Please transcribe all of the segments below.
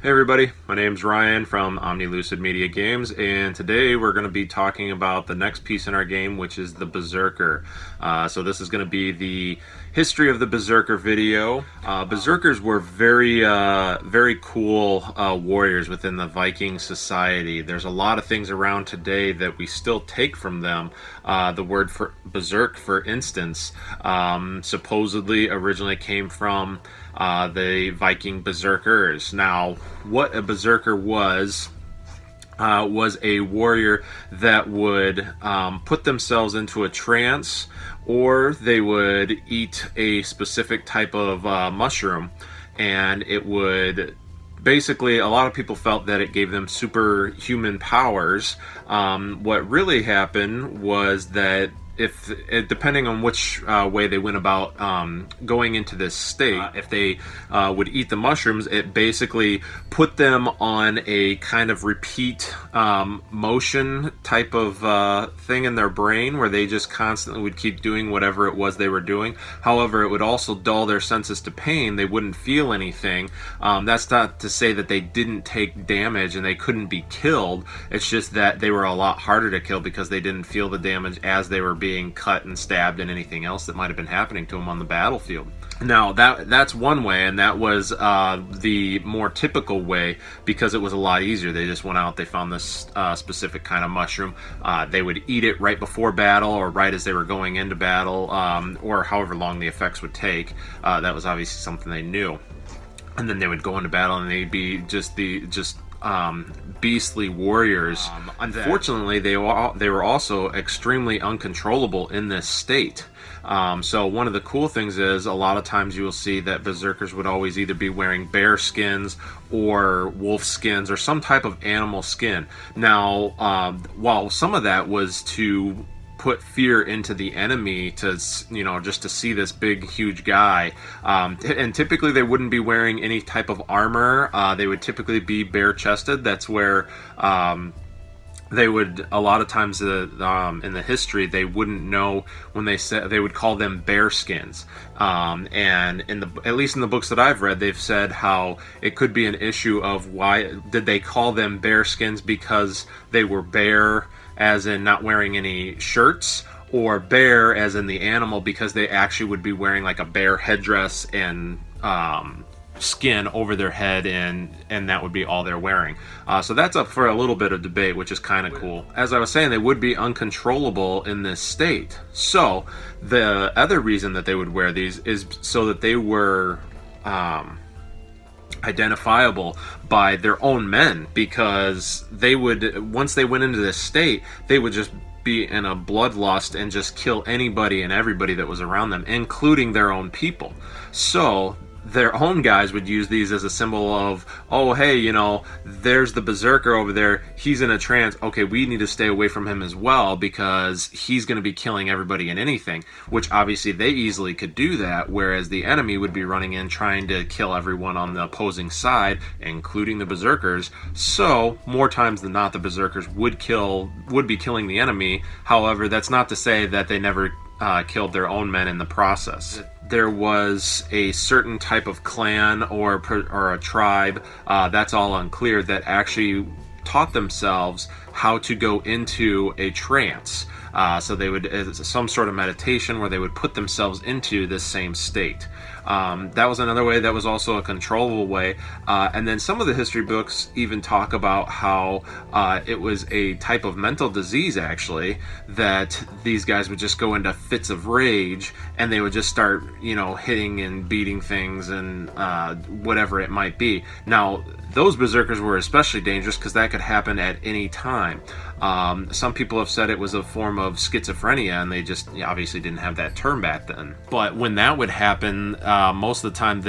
Hey everybody, my name's Ryan from Lucid Media Games, and today we're going to be talking about the next piece in our game, which is the Berserker. So this is going to be the history of the Berserker video. Berserkers were very cool warriors within the Viking society. There's a lot of things around today that we still take from them. The word for berserk, for instance, supposedly originally came from the Viking berserkers. Now, what a berserker was a warrior that would put themselves into a trance, or they would eat a specific type of mushroom, and it would basically, a lot of people felt that it gave them superhuman powers. What really happened was that depending on which way they went about going into this state, if they would eat the mushrooms, it basically put them on a kind of repeat motion type of thing in their brain, where they just constantly would keep doing whatever it was they were doing. However, it would also dull their senses to pain. They wouldn't feel anything. That's not to say that they didn't take damage and they couldn't be killed. It's just that they were a lot harder to kill because they didn't feel the damage as they were being cut and stabbed and anything else that might have been happening to them on the battlefield. Now, that's one way, and that was the more typical way, because it was a lot easier. They just went out, they found this specific kind of mushroom. They would eat it right before battle, or right as they were going into battle, or however long the effects would take. That was obviously something they knew. And then they would go into battle, and they'd be just beastly warriors. Unfortunately, they were also extremely uncontrollable in this state. So one of the cool things is, a lot of times you will see that berserkers would always either be wearing bear skins or wolf skins or some type of animal skin. Now, while some of that was to put fear into the enemy, to, you know, just to see this big huge guy, and typically they wouldn't be wearing any type of armor. They would typically be bare chested. That's where they would, a lot of times in the history, they wouldn't know when they said, they would call them bear skins. And at least in the books that I've read, they've said how it could be an issue of why did they call them bear skins, because they were bare as in not wearing any shirts, or bear as in the animal because they actually would be wearing like a bear headdress and skin over their head, and that would be all they're wearing. So that's up for a little bit of debate, which is kind of cool. As I was saying, they would be uncontrollable in this state. So the other reason that they would wear these is so that they were identifiable by their own men, because they would, once they went into this state, they would just be in a bloodlust and just kill anybody and everybody that was around them, including their own people. So their own guys would use these as a symbol of, oh, hey, you know, there's the berserker over there, he's in a trance, okay, we need to stay away from him as well, because he's going to be killing everybody and anything, which obviously they easily could do that, whereas the enemy would be running in trying to kill everyone on the opposing side, including the berserkers. So more times than not, the berserkers would be killing the enemy. However, that's not to say that they never killed their own men in the process. There was a certain type of clan or a tribe, that's all unclear, that actually taught themselves how to go into a trance. So they would, some sort of meditation where they would put themselves into this same state. That was another way. That was also a controllable way. And then some of the history books even talk about how it was a type of mental disease, actually, that these guys would just go into fits of rage, and they would just start, you know, hitting and beating things and whatever it might be. Now, those berserkers were especially dangerous because that could happen at any time. Some people have said it was a form of schizophrenia, and they just obviously didn't have that term back then. But when that would happen, most of the time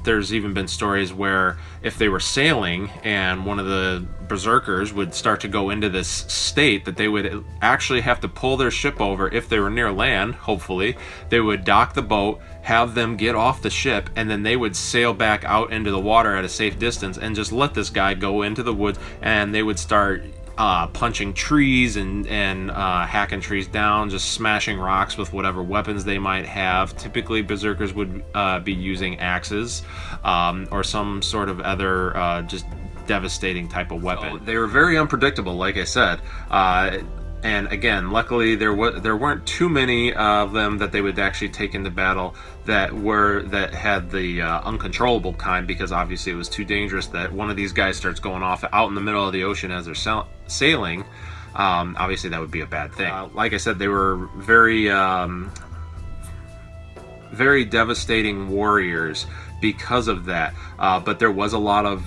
there's even been stories where if they were sailing and one of the berserkers would start to go into this state, that they would actually have to pull their ship over. If they were near land, hopefully, they would dock the boat, have them get off the ship, and then they would sail back out into the water at a safe distance and just let this guy go into the woods, and they would start punching trees and hacking trees down, just smashing rocks with whatever weapons they might have. Typically, berserkers would be using axes or some sort of other just devastating type of weapon. So they were very unpredictable, like I said. And again, luckily there weren't too many of them that they would actually take into battle that had the uncontrollable kind, because obviously it was too dangerous that one of these guys starts going off out in the middle of the ocean as they're sailing. Obviously that would be a bad thing. Like I said, they were very very devastating warriors because of that. But there was a lot of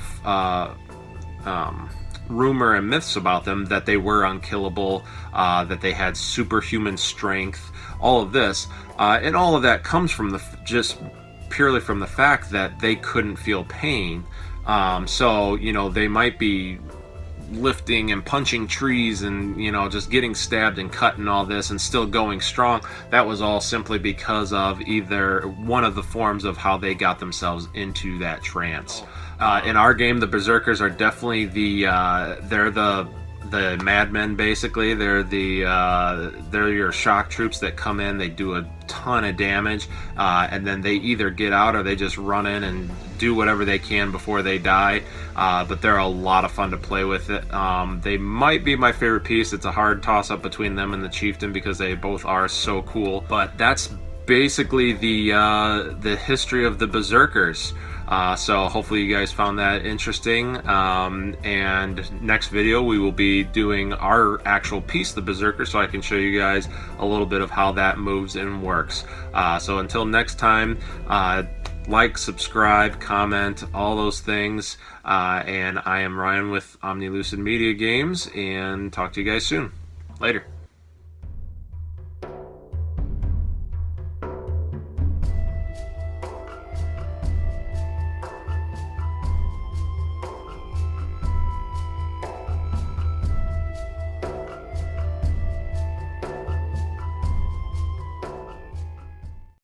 rumor and myths about them that they were unkillable, that they had superhuman strength, all of this, and all of that comes from just purely from the fact that they couldn't feel pain. So you know, they might be lifting and punching trees and, you know, just getting stabbed and cut and all this and still going strong. That was all simply because of either one of the forms of how they got themselves into that trance. In our game, the Berserkers are definitely they're the madmen, basically. They're your shock troops that come in. They do a ton of damage, and then they either get out or they just run in and do whatever they can before they die. But they're a lot of fun to play with. They might be my favorite piece. It's a hard toss-up between them and the Chieftain because they both are so cool. But that's basically the history of the Berserkers. So hopefully you guys found that interesting, and next video we will be doing our actual piece, the Berserker, so I can show you guys a little bit of how that moves and works. So until next time, like, subscribe, comment, all those things, and I am Ryan with Omnilucid Media Games, and talk to you guys soon. Later.